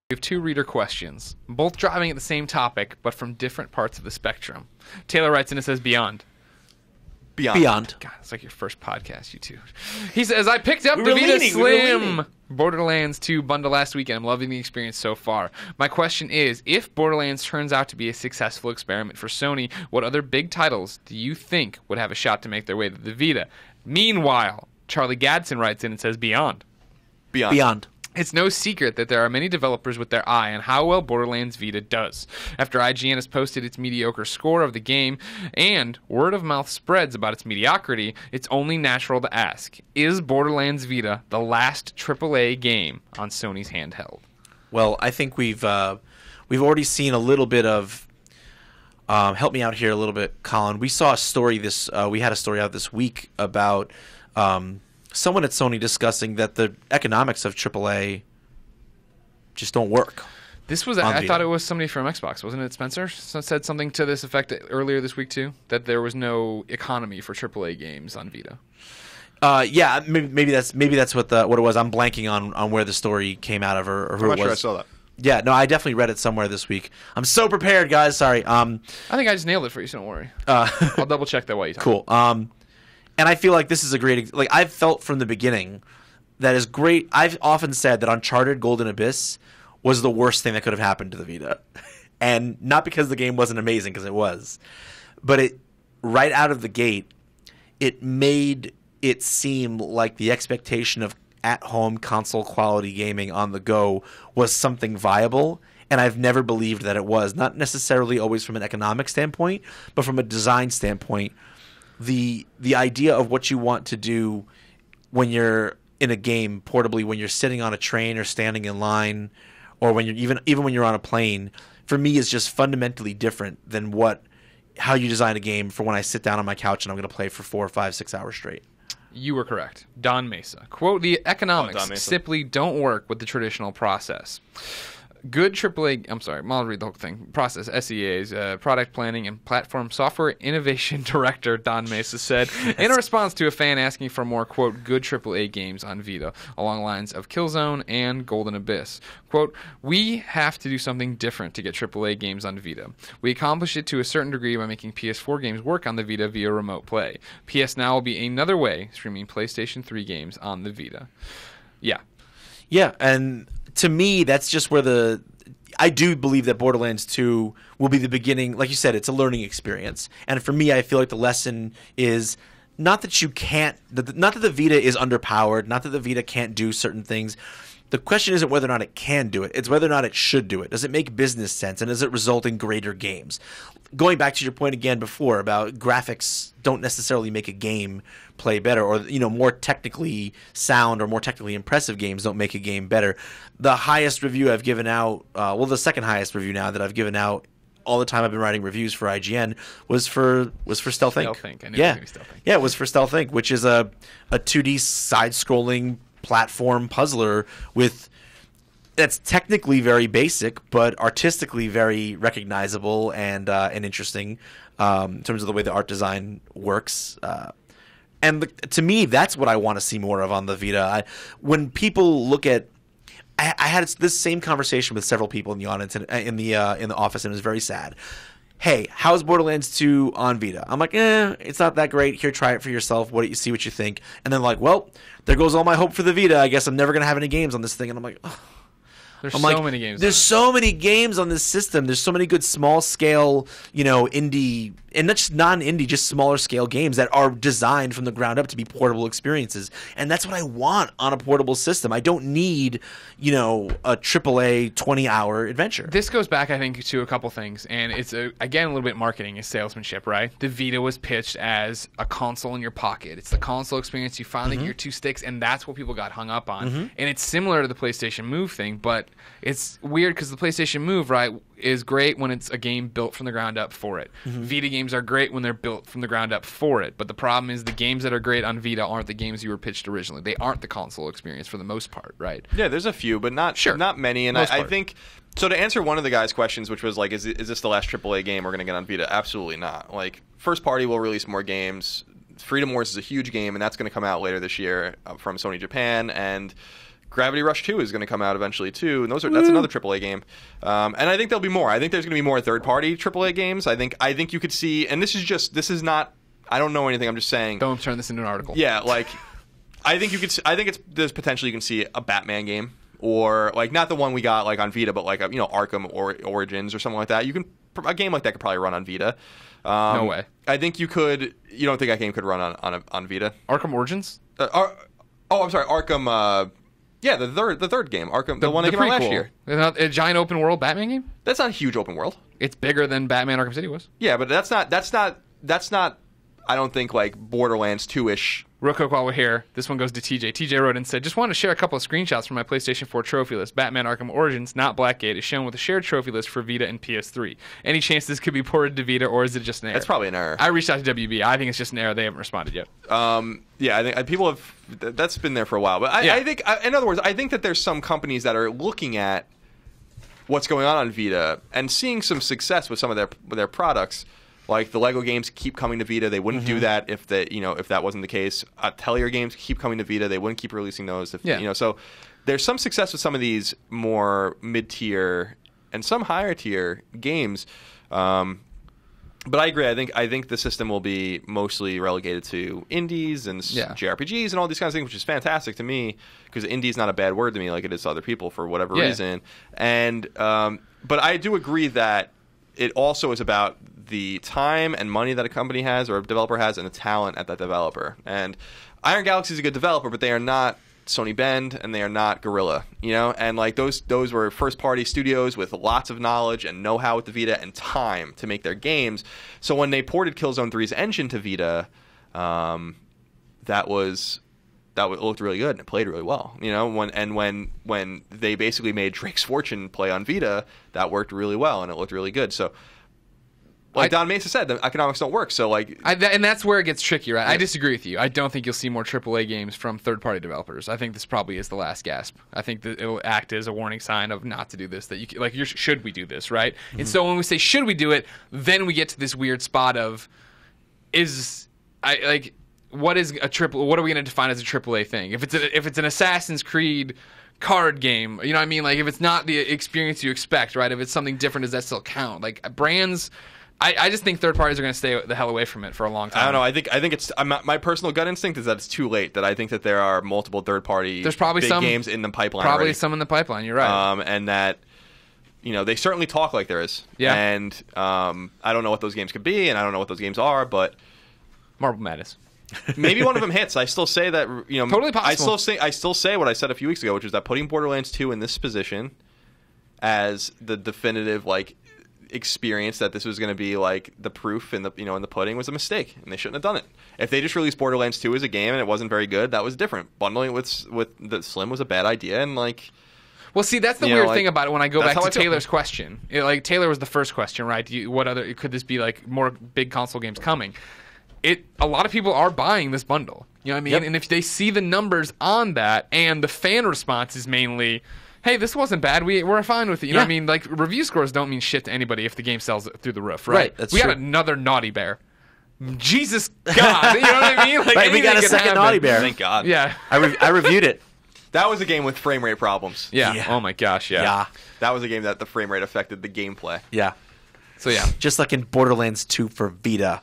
We have two reader questions, both driving at the same topic, but from different parts of the spectrum. Taylor writes in and says, Beyond. Beyond. God, it's like your first podcast, you two. He says, I picked up We the were Vita leaning, we were Slim leaning. Borderlands 2 bundle last weekend. I'm loving the experience so far. My question is, if Borderlands turns out to be a successful experiment for Sony, what other big titles do you think would have a shot to make their way to the Vita? Meanwhile, Charlie Gadsden writes in and says, Beyond. Beyond. It's no secret that there are many developers with their eye on how well Borderlands Vita does. After IGN has posted its mediocre score of the game and word of mouth spreads about its mediocrity, it's only natural to ask, is Borderlands Vita the last AAA game on Sony's handheld? Well, I think we've already seen a little bit of. Help me out here a little bit, Colin. We saw a story we had a story out this week about someone at Sony discussing that the economics of AAA just don't work. This was, I thought it was somebody from Xbox, wasn't it, Spencer? Said something to this effect earlier this week too, that there was no economy for AAA games on Vita. Yeah, maybe that's what it was. I'm blanking on where the story came out of or who it was. I'm not sure I saw that. Yeah, no, I definitely read it somewhere this week. I'm so prepared, guys. Sorry. I think I just nailed it for you, so don't worry. I'll double check that while you talk. Cool. And I feel like this is a great. Like I've felt from the beginning that is great. I've often said that Uncharted Golden Abyss was the worst thing that could have happened to the Vita, and not because the game wasn't amazing, because it was, but it right out of the gate, it made it seem like the expectation of at-home console quality gaming on the go was something viable, and I've never believed that it was. Not necessarily always from an economic standpoint, but from a design standpoint. The idea of what you want to do when you're in a game portably, when you're sitting on a train or standing in line, or when you're even when you're on a plane, for me is just fundamentally different than how you design a game for when I sit down on my couch and I'm going to play for 4, 5, 6 hours straight. You were correct. Don Mesa. Quote, the economics simply don't work with the traditional process. Good AAA, I'm sorry, I'll read the whole thing. Process, SEA's, Product Planning and Platform Software Innovation Director Don Mesa said in a response to a fan asking for more, quote, good AAA games on Vita, along the lines of Killzone and Golden Abyss. Quote, we have to do something different to get AAA games on Vita. We accomplish it to a certain degree by making PS4 games work on the Vita via remote play. PS Now will be another way streaming PlayStation 3 games on the Vita. Yeah. Yeah, and to me, that's just where I do believe that Borderlands 2 will be the beginning. Like you said, it's a learning experience. And for me, I feel like the lesson is not that you can't, not that the Vita is underpowered, not that the Vita can't do certain things. The question isn't whether or not it can do it. It's whether or not it should do it. Does it make business sense? And does it result in greater games? Going back to your point again before about graphics don't necessarily make a game play better, or more technically sound or more technically impressive games don't make a game better. The highest review I've given out, the second highest review now that I've given out all the time I've been writing reviews for IGN was for Stealth Inc. Stealth Inc. I knew it was gonna be Stealth Inc. Yeah, it was for Stealth Inc., which is a 2D side-scrolling platform puzzler that's technically very basic, but artistically very recognizable and interesting in terms of the way the art design works. To me, that's what I want to see more of on the Vita. When people look at, I had this same conversation with several people in the audience in the office, and it was very sad. Hey, how's Borderlands 2 on Vita? I'm like, it's not that great. Here, try it for yourself. See what you think. And then like, well, there goes all my hope for the Vita. I guess I'm never gonna have any games on this thing. And I'm like, oh. There's so many games. There's so many games on this system. There's so many good small scale, indie, and not just non-indie, just smaller scale games that are designed from the ground up to be portable experiences. And that's what I want on a portable system. I don't need, a AAA 20-hour adventure. This goes back, I think, to a couple things, and it's again a little bit marketing and salesmanship, right? The Vita was pitched as a console in your pocket. It's the console experience. You finally get your two sticks, and that's what people got hung up on. And it's similar to the PlayStation Move thing, but it's weird because the PlayStation Move, right, is great when it's a game built from the ground up for it. Vita games are great when they're built from the ground up for it. But the problem is the games that are great on Vita aren't the games you were pitched originally. They aren't the console experience for the most part, right? Yeah, there's a few, but not many. And I think, so to answer one of the guys' questions, which was like, is this the last AAA game we're going to get on Vita? Absolutely not. Like, first party will release more games. Freedom Wars is a huge game, and that's going to come out later this year from Sony Japan. And Gravity Rush 2 is going to come out eventually too, and that's another AAA game. And I think there'll be more. I think there's going to be more third-party AAA games. I think you could see, and this is not. I don't know anything. I'm just saying. Don't turn this into an article. Yeah, like I think you could. There's potentially you can see a Batman game, or like not the one we got like on Vita, but like Arkham Origins or something like that. A game like that could probably run on Vita. No way. I think you could. You don't think that game could run on Vita? Arkham Origins? I'm sorry, Arkham. Yeah, the third game, Arkham, the one that came out last year. A giant open world Batman game? That's not a huge open world. It's bigger than Batman Arkham City was. Yeah, but that's not. I don't think like Borderlands 2-ish. Real quick while we're here, this one goes to TJ. TJ wrote and said, just wanted to share a couple of screenshots from my PlayStation 4 trophy list. Batman Arkham Origins, not Blackgate, is shown with a shared trophy list for Vita and PS3. Any chance this could be ported to Vita, or is it just an error? It's probably an error. I reached out to WB. I think it's just an error. They haven't responded yet. Yeah, I think people have. That's been there for a while. But I think, in other words, I think that there's some companies that are looking at what's going on Vita and seeing some success with some of their products. Like the Lego games keep coming to Vita. They wouldn't do that if that wasn't the case. Atelier games keep coming to Vita. They wouldn't keep releasing those. So there's some success with some of these more mid-tier and some higher tier games. But I agree. I think the system will be mostly relegated to indies and JRPGs and all these kinds of things, which is fantastic to me because indie is not a bad word to me like it is to other people for whatever reason. And but I do agree that it also is about the time and money that a company has or a developer has and the talent at that developer. And Iron Galaxy is a good developer, but they are not Sony Bend and they are not Guerrilla, and like those were first party studios with lots of knowledge and know-how with the Vita and time to make their games. So when they ported Killzone 3's engine to Vita, that looked really good and it played really well, when they basically made Drake's Fortune play on Vita, that worked really well and it looked really good. So like Don Mesa said, the economics don't work. So and that's where it gets tricky, right? Yeah. I disagree with you. I don't think you'll see more AAA games from third-party developers. I think this probably is the last gasp. I think that it'll act as a warning sign of not to do this. That should we do this, right? Mm-hmm. And so when we say should we do it, then we get to this weird spot of what is a triple? What are we going to define as a AAA thing? If it's an Assassin's Creed card game, you know what I mean? Like if it's not the experience you expect, right? If it's something different, does that still count? Like brands. I just think third parties are going to stay the hell away from it for a long time. I don't know. I think it's my personal gut instinct is that it's too late. That I think that there are multiple third party games in the pipeline. Probably already. Some in the pipeline. You're right. And that they certainly talk like there is. Yeah. And I don't know what those games could be, and I don't know what those games are, but Marble Madness. Maybe one of them hits. I still say that totally possible. I still say what I said a few weeks ago, which is that putting Borderlands 2 in this position as the definitive experience that this was going to be like the proof in the in the pudding was a mistake, and they shouldn't have done it. If they just released Borderlands 2 as a game and it wasn't very good, that was different. Bundling it with the Slim was a bad idea, and well, see, that's the weird thing about it. When I go back to Taylor's question, Taylor was the first question, right? What other could this be like? More big console games coming? A lot of people are buying this bundle. You know what I mean? Yep. And if they see the numbers on that, and the fan response is mainly, hey, this wasn't bad. We're fine with it. You know what I mean? Like, review scores don't mean shit to anybody if the game sells through the roof, right? That's we true. got another Naughty Bear. Jesus God. You know what I mean? Like, right, we got a second Naughty Bear. Thank God. Yeah. I reviewed it. That was a game with frame rate problems. Yeah. Oh, my gosh, yeah. That was a game that the frame rate affected the gameplay. Yeah. So, yeah. Just like in Borderlands 2 for Vita.